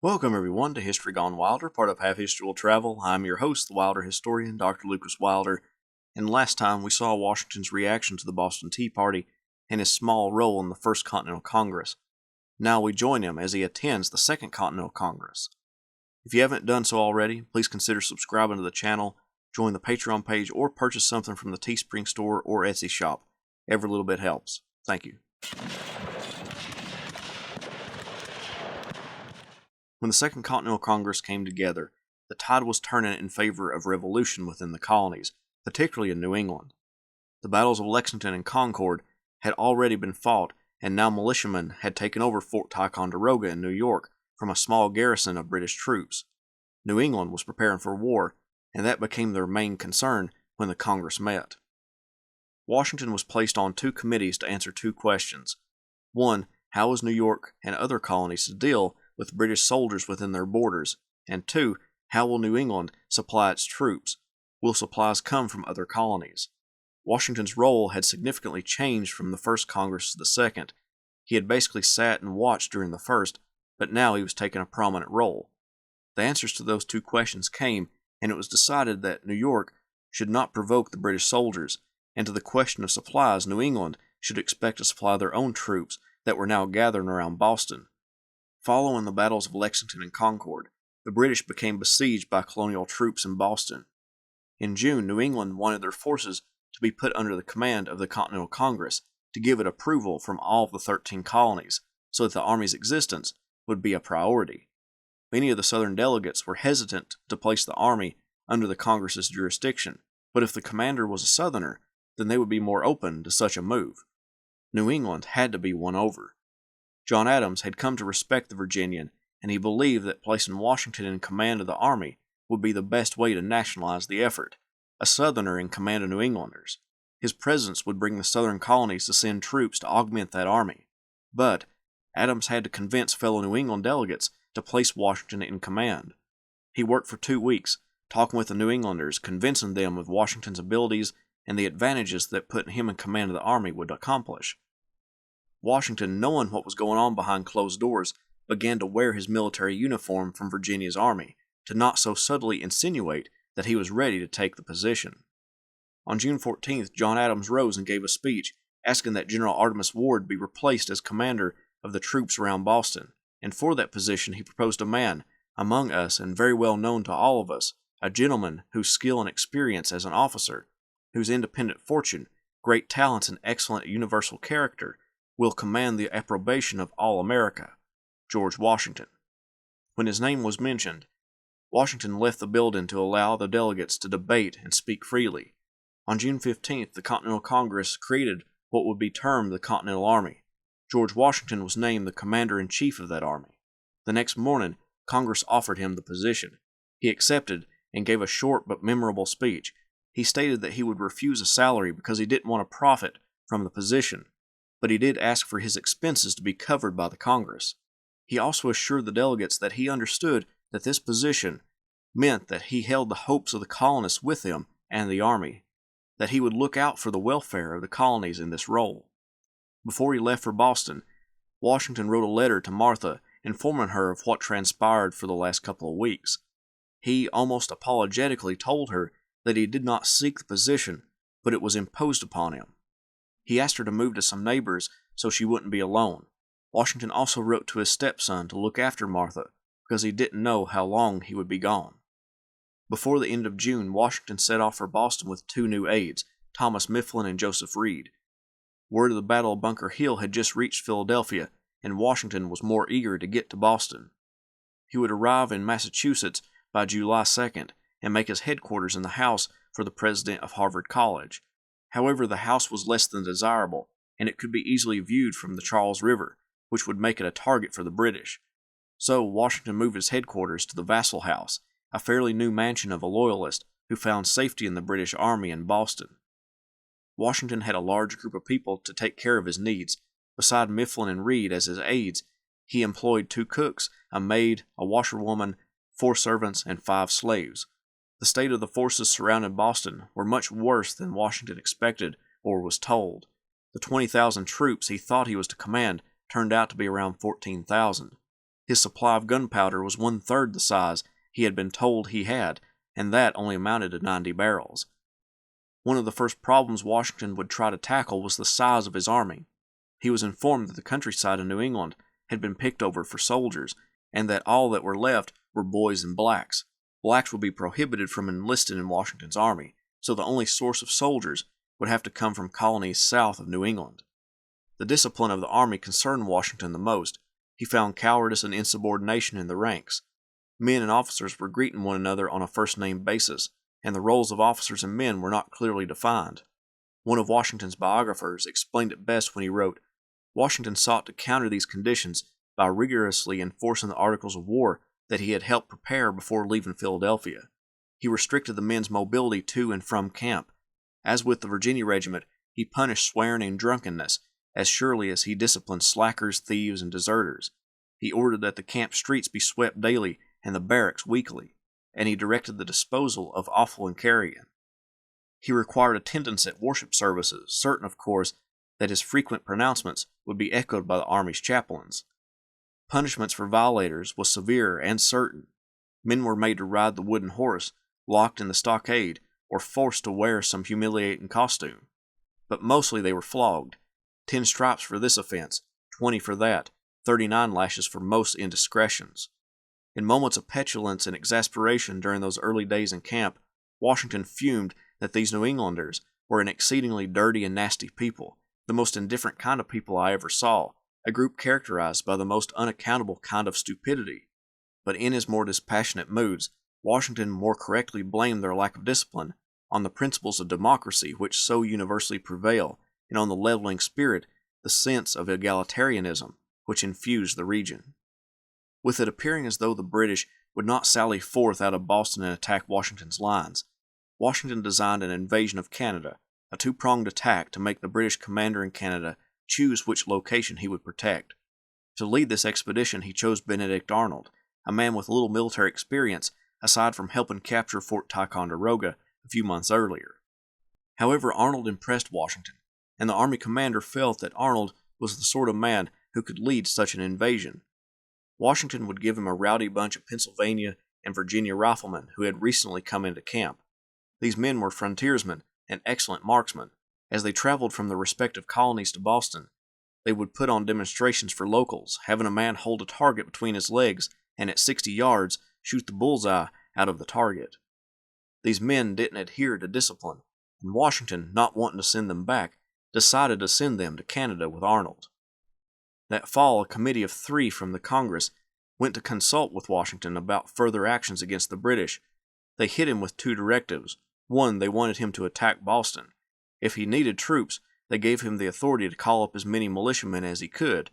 Welcome, everyone, to History Gone Wilder, part of Half History Will Travel. I'm your host, the Wilder historian, Dr. Lucas Wilder, and last time we saw Washington's reaction to the Boston Tea Party and his small role in the First Continental Congress. Now we join him as he attends the Second Continental Congress. If you haven't done so already, please consider subscribing to the channel, join the Patreon page, or purchase something from the Teespring store or Etsy shop. Every little bit helps. Thank you. When the Second Continental Congress came together, the tide was turning in favor of revolution within the colonies, particularly in New England. The battles of Lexington and Concord had already been fought, and now militiamen had taken over Fort Ticonderoga in New York from a small garrison of British troops. New England was preparing for war, and that became their main concern when the Congress met. Washington was placed on two committees to answer two questions. One, how was New York and other colonies to deal with British soldiers within their borders, and two, how will New England supply its troops? Will supplies come from other colonies? Washington's role had significantly changed from the first Congress to the second. He had basically sat and watched during the first, but now he was taking a prominent role. The answers to those two questions came, and it was decided that New York should not provoke the British soldiers, and to the question of supplies, New England should expect to supply their own troops that were now gathering around Boston. Following the battles of Lexington and Concord, the British became besieged by colonial troops in Boston. In June, New England wanted their forces to be put under the command of the Continental Congress to give it approval from all of the 13 colonies so that the Army's existence would be a priority. Many of the Southern delegates were hesitant to place the Army under the Congress's jurisdiction, but if the commander was a Southerner, then they would be more open to such a move. New England had to be won over. John Adams had come to respect the Virginian, and he believed that placing Washington in command of the Army would be the best way to nationalize the effort, a Southerner in command of New Englanders. His presence would bring the Southern colonies to send troops to augment that army. But Adams had to convince fellow New England delegates to place Washington in command. He worked for 2 weeks, talking with the New Englanders, convincing them of Washington's abilities and the advantages that putting him in command of the Army would accomplish. Washington, knowing what was going on behind closed doors, began to wear his military uniform from Virginia's army, to not so subtly insinuate that he was ready to take the position. On June 14th, John Adams rose and gave a speech, asking that General Artemas Ward be replaced as commander of the troops around Boston, and for that position he proposed a man, among us and very well known to all of us, a gentleman whose skill and experience as an officer, whose independent fortune, great talents, and excellent universal character will command the approbation of all America, George Washington. When his name was mentioned, Washington left the building to allow the delegates to debate and speak freely. On June 15th, the Continental Congress created what would be termed the Continental Army. George Washington was named the commander-in-chief of that army. The next morning, Congress offered him the position. He accepted and gave a short but memorable speech. He stated that he would refuse a salary because he didn't want to profit from the position, but he did ask for his expenses to be covered by the Congress. He also assured the delegates that he understood that this position meant that he held the hopes of the colonists with him and the Army, that he would look out for the welfare of the colonies in this role. Before he left for Boston, Washington wrote a letter to Martha informing her of what transpired for the last couple of weeks. He almost apologetically told her that he did not seek the position, but it was imposed upon him. He asked her to move to some neighbors so she wouldn't be alone. Washington also wrote to his stepson to look after Martha because he didn't know how long he would be gone. Before the end of June, Washington set off for Boston with 2 new aides, Thomas Mifflin and Joseph Reed. Word of the Battle of Bunker Hill had just reached Philadelphia, and Washington was more eager to get to Boston. He would arrive in Massachusetts by July 2nd and make his headquarters in the house for the president of Harvard College. However, the house was less than desirable, and it could be easily viewed from the Charles River, which would make it a target for the British. So Washington moved his headquarters to the Vassal House, a fairly new mansion of a loyalist who found safety in the British Army in Boston. Washington had a large group of people to take care of his needs. Beside Mifflin and Reed as his aides, he employed 2 cooks, a maid, a washerwoman, 4 servants, and 5 slaves. The state of the forces surrounding Boston were much worse than Washington expected or was told. The 20,000 troops he thought he was to command turned out to be around 14,000. His supply of gunpowder was 1/3 the size he had been told he had, and that only amounted to 90 barrels. One of the first problems Washington would try to tackle was the size of his army. He was informed that the countryside in New England had been picked over for soldiers, and that all that were left were boys and blacks. Blacks would be prohibited from enlisting in Washington's army, so the only source of soldiers would have to come from colonies south of New England. The discipline of the army concerned Washington the most. He found cowardice and insubordination in the ranks. Men and officers were greeting one another on a first-name basis, and the roles of officers and men were not clearly defined. One of Washington's biographers explained it best when he wrote, "Washington sought to counter these conditions by rigorously enforcing the Articles of War that he had helped prepare before leaving Philadelphia. He restricted the men's mobility to and from camp. As with the Virginia regiment, he punished swearing and drunkenness as surely as he disciplined slackers, thieves, and deserters. He ordered that the camp streets be swept daily and the barracks weekly, and he directed the disposal of offal and carrion. He required attendance at worship services, certain, of course, that his frequent pronouncements would be echoed by the army's chaplains. Punishments for violators was severe and certain. Men were made to ride the wooden horse, locked in the stockade, or forced to wear some humiliating costume. But mostly they were flogged. 10 stripes for this offense, 20 for that, 39 lashes for most indiscretions. In moments of petulance and exasperation during those early days in camp, Washington fumed that these New Englanders were an exceedingly dirty and nasty people, the most indifferent kind of people I ever saw, a group characterized by the most unaccountable kind of stupidity. But in his more dispassionate moods, Washington more correctly blamed their lack of discipline on the principles of democracy which so universally prevail, and on the leveling spirit, the sense of egalitarianism, which infused the region. With it appearing as though the British would not sally forth out of Boston and attack Washington's lines, Washington designed an invasion of Canada, a two-pronged attack to make the British commander in Canada choose which location he would protect. To lead this expedition he chose Benedict Arnold, a man with little military experience aside from helping capture Fort Ticonderoga a few months earlier. However, Arnold impressed Washington, and the army commander felt that Arnold was the sort of man who could lead such an invasion. Washington would give him a rowdy bunch of Pennsylvania and Virginia riflemen who had recently come into camp. These men were frontiersmen and excellent marksmen. As they traveled from the respective colonies to Boston, they would put on demonstrations for locals, having a man hold a target between his legs and at 60 yards shoot the bullseye out of the target. These men didn't adhere to discipline, and Washington, not wanting to send them back, decided to send them to Canada with Arnold. That fall, a committee of 3 from the Congress went to consult with Washington about further actions against the British. They hit him with 2 directives. One, they wanted him to attack Boston. If he needed troops, they gave him the authority to call up as many militiamen as he could.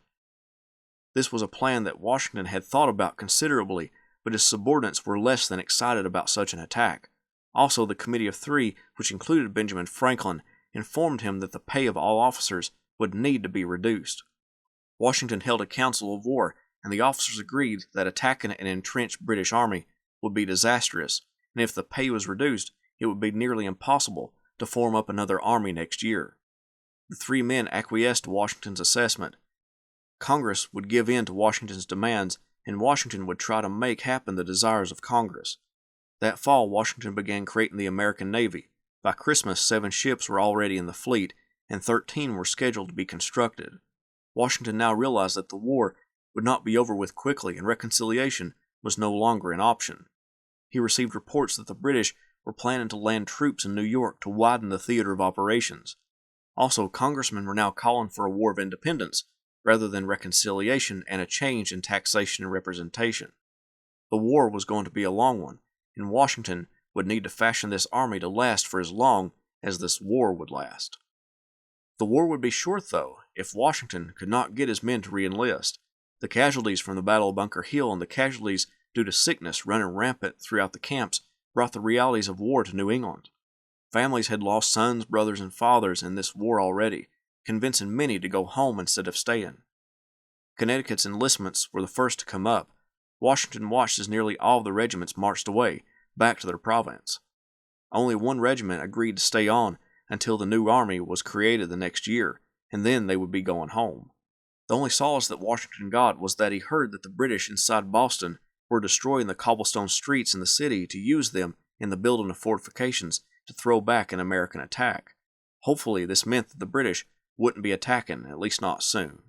This was a plan that Washington had thought about considerably, but his subordinates were less than excited about such an attack. Also, the Committee of 3, which included Benjamin Franklin, informed him that the pay of all officers would need to be reduced. Washington held a council of war, and the officers agreed that attacking an entrenched British army would be disastrous, and if the pay was reduced, it would be nearly impossible to form up another army next year. The 3 men acquiesced to Washington's assessment. Congress would give in to Washington's demands, and Washington would try to make happen the desires of Congress. That fall, Washington began creating the American Navy. By Christmas, 7 ships were already in the fleet, and 13 were scheduled to be constructed. Washington now realized that the war would not be over with quickly, and reconciliation was no longer an option. He received reports that the British were planning to land troops in New York to widen the theater of operations. Also, congressmen were now calling for a war of independence, rather than reconciliation and a change in taxation and representation. The war was going to be a long one, and Washington would need to fashion this army to last for as long as this war would last. The war would be short, though, if Washington could not get his men to re-enlist. The casualties from the Battle of Bunker Hill and the casualties due to sickness running rampant throughout the camps brought the realities of war to New England. Families had lost sons, brothers, and fathers in this war already, convincing many to go home instead of staying. Connecticut's enlistments were the first to come up. Washington watched as nearly all of the regiments marched away, back to their province. Only 1 regiment agreed to stay on until the new army was created the next year, and then they would be going home. The only solace that Washington got was that he heard that the British inside Boston were destroying the cobblestone streets in the city to use them in the building of fortifications to throw back an American attack. Hopefully, this meant that the British wouldn't be attacking, at least not soon.